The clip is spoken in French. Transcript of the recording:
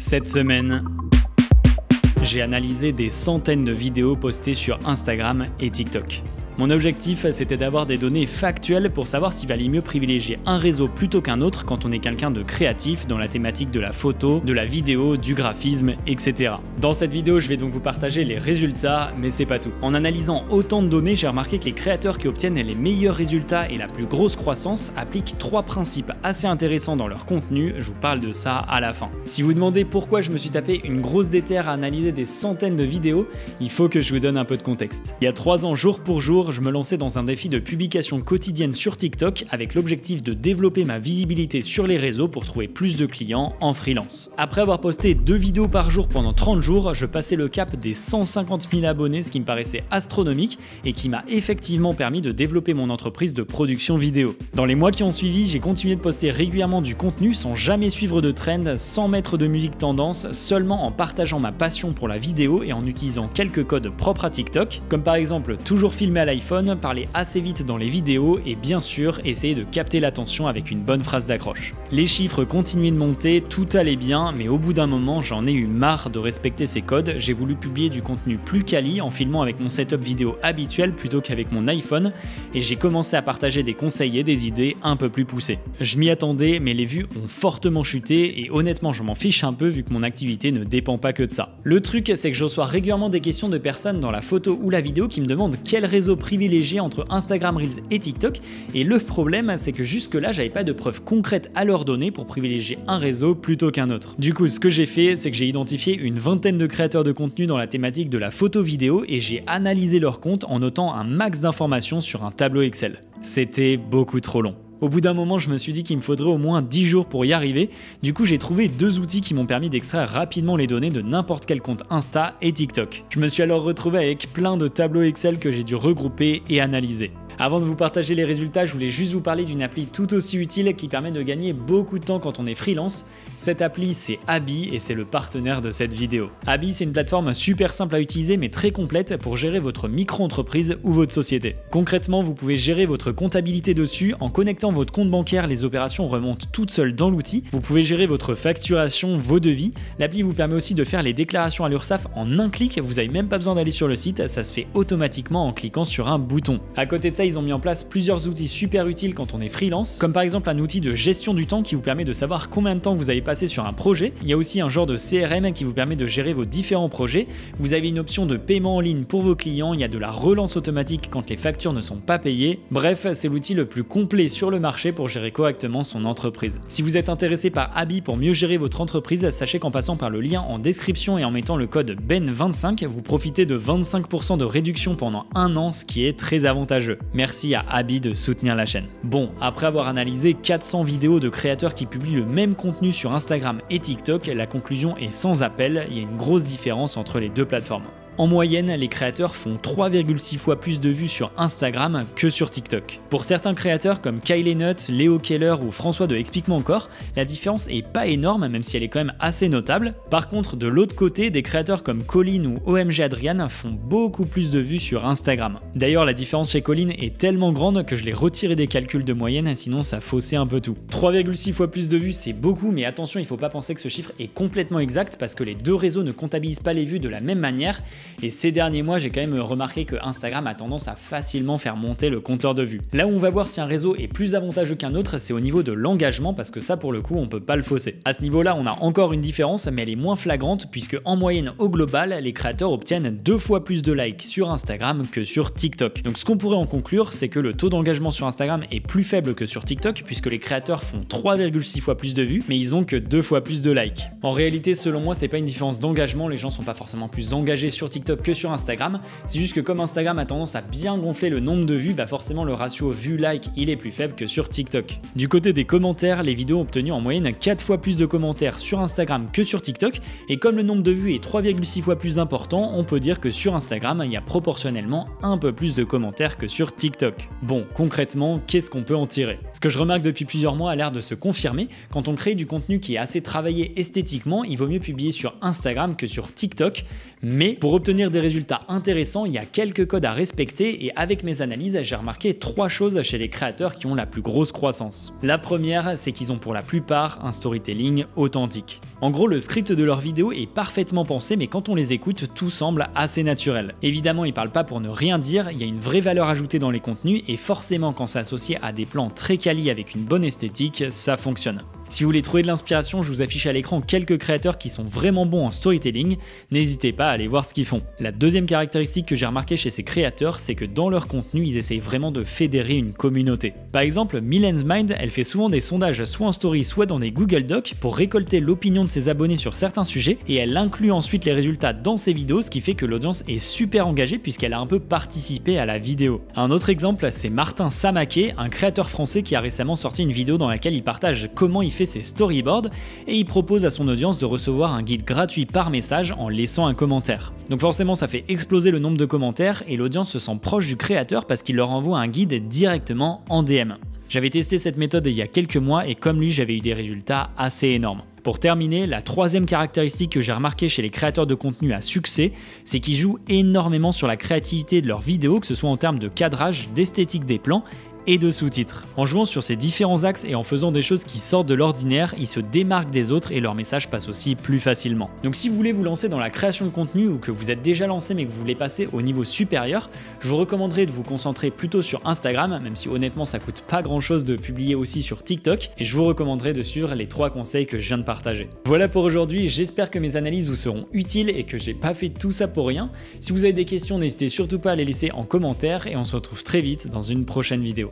Cette semaine, j'ai analysé des centaines de vidéos postées sur Instagram et TikTok. Mon objectif, c'était d'avoir des données factuelles pour savoir s'il valait mieux privilégier un réseau plutôt qu'un autre quand on est quelqu'un de créatif dans la thématique de la photo, de la vidéo, du graphisme, etc. Dans cette vidéo, je vais donc vous partager les résultats, mais c'est pas tout. En analysant autant de données, j'ai remarqué que les créateurs qui obtiennent les meilleurs résultats et la plus grosse croissance appliquent 3 principes assez intéressants dans leur contenu. Je vous parle de ça à la fin. Si vous vous demandez pourquoi je me suis tapé une grosse déterre à analyser des centaines de vidéos, il faut que je vous donne un peu de contexte. Il y a 3 ans, jour pour jour, je me lançais dans un défi de publication quotidienne sur TikTok avec l'objectif de développer ma visibilité sur les réseaux pour trouver plus de clients en freelance. Après avoir posté 2 vidéos par jour pendant 30 jours, je passais le cap des 150 000 abonnés, ce qui me paraissait astronomique et qui m'a effectivement permis de développer mon entreprise de production vidéo. Dans les mois qui ont suivi, j'ai continué de poster régulièrement du contenu sans jamais suivre de trend, sans mettre de musique tendance, seulement en partageant ma passion pour la vidéo et en utilisant quelques codes propres à TikTok, comme par exemple toujours filmer à l'iPhone, parler assez vite dans les vidéos et bien sûr essayer de capter l'attention avec une bonne phrase d'accroche. Les chiffres continuaient de monter, tout allait bien, mais au bout d'un moment j'en ai eu marre de respecter ces codes, j'ai voulu publier du contenu plus quali en filmant avec mon setup vidéo habituel plutôt qu'avec mon iPhone et j'ai commencé à partager des conseils et des idées un peu plus poussées. Je m'y attendais mais les vues ont fortement chuté et honnêtement je m'en fiche un peu vu que mon activité ne dépend pas que de ça. Le truc c'est que je reçois régulièrement des questions de personnes dans la photo ou la vidéo qui me demandent quel réseau privilégié entre Instagram Reels et TikTok et le problème c'est que jusque là j'avais pas de preuves concrètes à leur donner pour privilégier un réseau plutôt qu'un autre. Du coup ce que j'ai fait c'est que j'ai identifié une vingtaine de créateurs de contenu dans la thématique de la photo vidéo et j'ai analysé leur compte en notant un max d'informations sur un tableau Excel. C'était beaucoup trop long. Au bout d'un moment, je me suis dit qu'il me faudrait au moins 10 jours pour y arriver. Du coup, j'ai trouvé 2 outils qui m'ont permis d'extraire rapidement les données de n'importe quel compte Insta et TikTok. Je me suis alors retrouvé avec plein de tableaux Excel que j'ai dû regrouper et analyser. Avant de vous partager les résultats, je voulais juste vous parler d'une appli tout aussi utile qui permet de gagner beaucoup de temps quand on est freelance. Cette appli, c'est Abi et c'est le partenaire de cette vidéo. Abi, c'est une plateforme super simple à utiliser mais très complète pour gérer votre micro-entreprise ou votre société. Concrètement, vous pouvez gérer votre comptabilité dessus. En connectant votre compte bancaire, les opérations remontent toutes seules dans l'outil. Vous pouvez gérer votre facturation, vos devis. L'appli vous permet aussi de faire les déclarations à l'URSSAF en un clic. Vous n'avez même pas besoin d'aller sur le site, ça se fait automatiquement en cliquant sur un bouton. À côté de ça, ils ont mis en place plusieurs outils super utiles quand on est freelance, comme par exemple un outil de gestion du temps qui vous permet de savoir combien de temps vous avez passé sur un projet. Il y a aussi un genre de CRM qui vous permet de gérer vos différents projets. Vous avez une option de paiement en ligne pour vos clients, il y a de la relance automatique quand les factures ne sont pas payées. Bref, c'est l'outil le plus complet sur le marché pour gérer correctement son entreprise. Si vous êtes intéressé par Abi pour mieux gérer votre entreprise, sachez qu'en passant par le lien en description et en mettant le code BEN25, vous profitez de 25% de réduction pendant 1 an, ce qui est très avantageux. Merci à Abi de soutenir la chaîne. Bon, après avoir analysé 400 vidéos de créateurs qui publient le même contenu sur Instagram et TikTok, la conclusion est sans appel, il y a une grosse différence entre les deux plateformes. En moyenne, les créateurs font 3,6 fois plus de vues sur Instagram que sur TikTok. Pour certains créateurs comme Kylie Nutt, Léo Keller ou François de Explique-moi encore, la différence est pas énorme même si elle est quand même assez notable. Par contre, de l'autre côté, des créateurs comme Colline ou OMG Adrian font beaucoup plus de vues sur Instagram. D'ailleurs, la différence chez Colline est tellement grande que je l'ai retiré des calculs de moyenne, sinon ça faussait un peu tout. 3,6 fois plus de vues, c'est beaucoup, mais attention, il faut pas penser que ce chiffre est complètement exact parce que les deux réseaux ne comptabilisent pas les vues de la même manière. Et ces derniers mois, j'ai quand même remarqué que Instagram a tendance à facilement faire monter le compteur de vues. Là où on va voir si un réseau est plus avantageux qu'un autre, c'est au niveau de l'engagement parce que ça pour le coup, on peut pas le fausser. À ce niveau-là, on a encore une différence, mais elle est moins flagrante puisque en moyenne au global, les créateurs obtiennent 2 fois plus de likes sur Instagram que sur TikTok. Donc ce qu'on pourrait en conclure, c'est que le taux d'engagement sur Instagram est plus faible que sur TikTok puisque les créateurs font 3,6 fois plus de vues, mais ils ont que 2 fois plus de likes. En réalité, selon moi, c'est pas une différence d'engagement, les gens sont pas forcément plus engagés sur TikTok que sur Instagram, c'est juste que comme Instagram a tendance à bien gonfler le nombre de vues, forcément le ratio vue-like il est plus faible que sur TikTok. Du côté des commentaires, les vidéos ont obtenu en moyenne 4 fois plus de commentaires sur Instagram que sur TikTok, et comme le nombre de vues est 3,6 fois plus important, on peut dire que sur Instagram il y a proportionnellement un peu plus de commentaires que sur TikTok. Bon, concrètement, qu'est-ce qu'on peut en tirer? Ce que je remarque depuis plusieurs mois a l'air de se confirmer, quand on crée du contenu qui est assez travaillé esthétiquement, il vaut mieux publier sur Instagram que sur TikTok, mais pour Pour obtenir des résultats intéressants, il y a quelques codes à respecter et avec mes analyses, j'ai remarqué 3 choses chez les créateurs qui ont la plus grosse croissance. La première, c'est qu'ils ont pour la plupart un storytelling authentique. En gros, le script de leur vidéo est parfaitement pensé, mais quand on les écoute, tout semble assez naturel. Évidemment, ils parlent pas pour ne rien dire, il y a une vraie valeur ajoutée dans les contenus et forcément quand c'est associé à des plans très quali avec une bonne esthétique, ça fonctionne. Si vous voulez trouver de l'inspiration, je vous affiche à l'écran quelques créateurs qui sont vraiment bons en storytelling, n'hésitez pas à aller voir ce qu'ils font. La deuxième caractéristique que j'ai remarqué chez ces créateurs, c'est que dans leur contenu, ils essayent vraiment de fédérer une communauté. Par exemple, Milen's Mind, elle fait souvent des sondages soit en story, soit dans des Google Docs pour récolter l'opinion de ses abonnés sur certains sujets et elle inclut ensuite les résultats dans ses vidéos, ce qui fait que l'audience est super engagée puisqu'elle a un peu participé à la vidéo. Un autre exemple, c'est Martin Samaké, un créateur français qui a récemment sorti une vidéo dans laquelle il partage comment il fait ses storyboards et il propose à son audience de recevoir un guide gratuit par message en laissant un commentaire. Donc forcément ça fait exploser le nombre de commentaires et l'audience se sent proche du créateur parce qu'il leur envoie un guide directement en DM. J'avais testé cette méthode il y a quelques mois et comme lui j'avais eu des résultats assez énormes. Pour terminer, la troisième caractéristique que j'ai remarqué chez les créateurs de contenu à succès, c'est qu'ils jouent énormément sur la créativité de leurs vidéos, que ce soit en termes de cadrage, d'esthétique des plans et de sous-titres. En jouant sur ces différents axes et en faisant des choses qui sortent de l'ordinaire, ils se démarquent des autres et leur message passe aussi plus facilement. Donc si vous voulez vous lancer dans la création de contenu ou que vous êtes déjà lancé mais que vous voulez passer au niveau supérieur, je vous recommanderais de vous concentrer plutôt sur Instagram, même si honnêtement ça coûte pas grand chose de publier aussi sur TikTok, et je vous recommanderais de suivre les 3 conseils que je viens de partager. Voilà pour aujourd'hui, j'espère que mes analyses vous seront utiles et que j'ai pas fait tout ça pour rien. Si vous avez des questions, n'hésitez surtout pas à les laisser en commentaire et on se retrouve très vite dans une prochaine vidéo.